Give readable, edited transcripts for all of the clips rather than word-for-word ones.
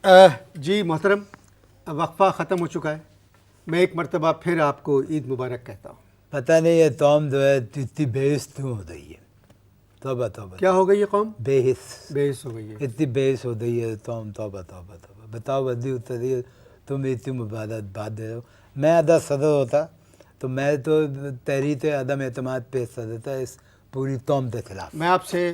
جی محترم، وقفہ ختم ہو چکا ہے. میں ایک مرتبہ پھر آپ کو عید مبارک کہتا ہوں. پتہ نہیں یہ قوم جو ہے اتنی بے حس کیوں ہو گئی ہے. توبہ توبہ. کیا ہو گئی یہ قوم؟ بے حس. بے حس ہو گئی ہے. اتنی بے حس ہو گئی ہے قوم. توبہ توبہ توبہ. بتاؤ بدی اتری تم اتنی مبادت بات دے رہے ہو. میں ادا صدر ہوتا تو میں تو تحریک عدم اعتماد پیش کر دیتا اس پوری قوم کے خلاف. میں آپ سے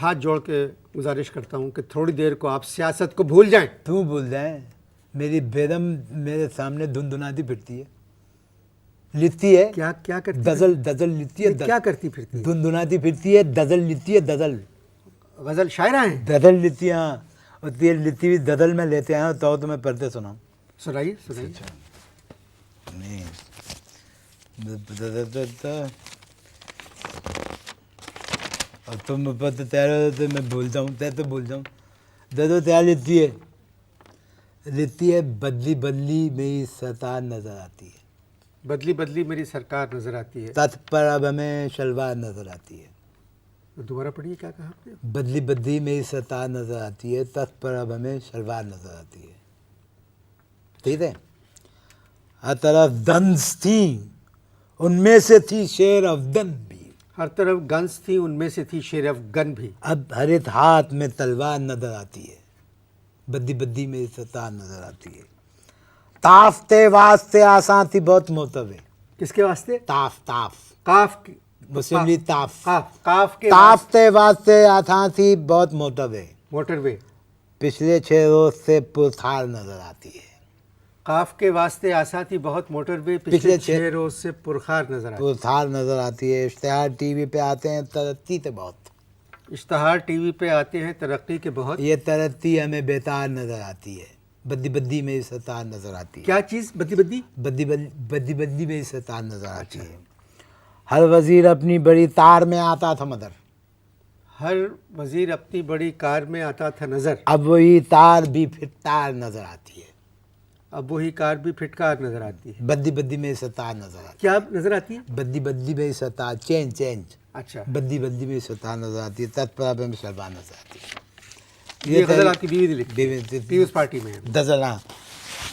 ہاتھ جوڑ کے گزارش کرتا ہوں کہ تھوڑی دیر کو آپ سیاست کو بھول جائیں. کیوں بھول جائیں؟ میری بیگم میرے سامنے دھندناتی پھرتی ہے، لکھتی ہے. کیا کرتی دزل لکھتی ہے. کیا کرتی پھرتی ہے؟ دھندناتی پھرتی ہے، دزل لکھتی ہے. دزل غزل شاعرہ ہیں؟ دزل لکھتی ہے. ہاں، اور تیر لکھتی ہوئی دزل میں لیتے آئے تو تمہیں پڑھتے سناؤں. سنائیے سنائیے. نہیں اور تم پتہ تیار ہو تو میں بھول جاؤں. تو بھول جاؤں. ددو تیار لکھتی ہے بدلی بدلی میری ستار نظر آتی ہے. بدلی بدلی میری سرکار نظر آتی ہے. تت پر اب ہمیں شلوار نظر آتی ہے. دوبارہ پڑھیے، کیا کہا آپ نے؟ بدلی بدلی میری ستار نظر آتی ہے، تت پر اب ہمیں شلوار نظر آتی ہے. ٹھیک ہے. ہر طرف دنس تھیں، ان میں سے تھی شیر افغن بھی. ہر طرف گنز تھی، ان میں سے تھی شیر افغن بھی. اب ہر ایک ہاتھ میں تلوار نظر آتی ہے. بدی بدی میری ستار نظر آتی ہے. تافتے واسطے آسان تھی بہت موتبے. کس کے واسطے؟ تاف قاف مسلم لیگ تاف. قاف کے تافتے واسطے آسان تھی بہت موتبے. موٹر وے. پچھلے 6 روز سے پرخار نظر آتی ہے. قاف کے واسطے آسان تھی بہت موٹر وے، پچھلے 6 روز سے پرخار نظر آتی ہے. پرخار نظر آتی ہے. اشتہار ٹی وی پہ آتے ہیں ترقی سے بہت. اشتہار ٹی وی پہ آتے ہیں ترقی کے بہت. یہ ترقی ہمیں بیتار نظر آتی ہے. بدی بدی میری ستار نظر آتی ہے. کیا چیز؟ بدی بدی بدی بدی میری ستار نظر آتی ہے. ہر وزیر اپنی بڑی تار میں آتا تھا مدر. ہر وزیر اپنی بڑی کار میں آتا تھا نظر. اب وہی تار بھی پھر تار نظر آتی ہے. اب وہی کار بھی پھٹکار نظر آتی ہے. بدی بدی میری ستار نظر آتی ہے. کیا نظر آتی ہے؟ بدی بدی میری ستار. چینج. اچھا، بدی بدی میری ستار نظر آتی ہے. تت پر اب ہمیں شلوار نظر آتی ہے. یہ غزل آپ کی بیوی نے لکھی ہے، پیپلز پارٹی میں ہے. دزل. ہاں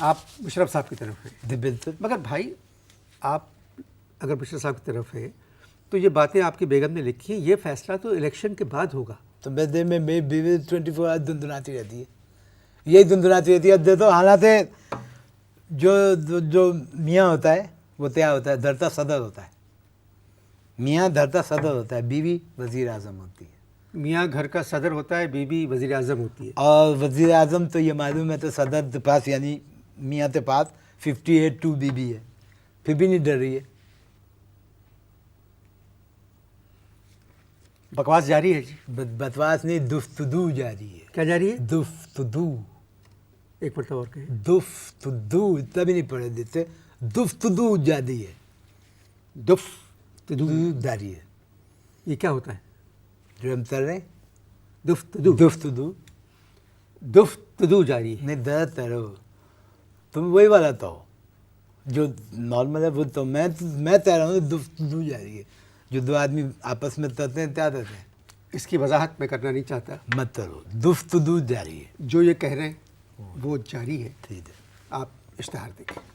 آپ مشرف صاحب کی طرف ہیں. بالکل. مگر بھائی، آپ اگر مشرف صاحب کی طرف ہیں تو یہ باتیں آپ کی بیگم نے لکھی ہیں، یہ فیصلہ تو الیکشن کے بعد ہوگا. تو میں دن میں میری بیوی 24 آور دھندناتی رہتی ہے. یہی دھندناتی رہتی ہے. اب دیکھو حالات جو میاں ہوتا ہے وہ کیا ہوتا ہے؟ دھرتا صدر ہوتا ہے. میاں دھرتا صدر ہوتا ہے، بیوی وزیر اعظم ہوتی ہے. میاں گھر کا صدر ہوتا ہے، بیوی وزیر اعظم ہوتی ہے. اور وزیر اعظم تو یہ معلوم ہے تو صدر کے پاس یعنی میاں کے پاس 58 بیوی ہے، پھر بھی نہیں ڈر رہی ہے. بکواس جاری ہے جی. بکواس نہیں، دفتدو جاری ہے. کیا جاری ہے؟ دفتدو. ایک مرتبہ اور کہیں. دفتدو. اتنا بھی نہیں پڑھے دیتے. دفتدو جاری ہے. دفتدو جاری ہے. یہ کیا ہوتا ہے؟ جو ہم کر رہے ہیں دفتدو. دفتدو جاری ہے. نہیں درد تیرو تم وہی والا تو جو نارمل ہے وہ تو میں تیرا رہا ہوں. دفتدو جاری ہے. جو دو آدمی آپس میں ترتے ہیں کیا دیتے ہیں. اس کی وضاحت میں کرنا نہیں چاہتا. مت کرو. دفتدو جاری ہے. جو یہ کہہ رہے ہیں وہ جاری ہے. ٹھیک ہے. آپ اشتہار دیکھیں.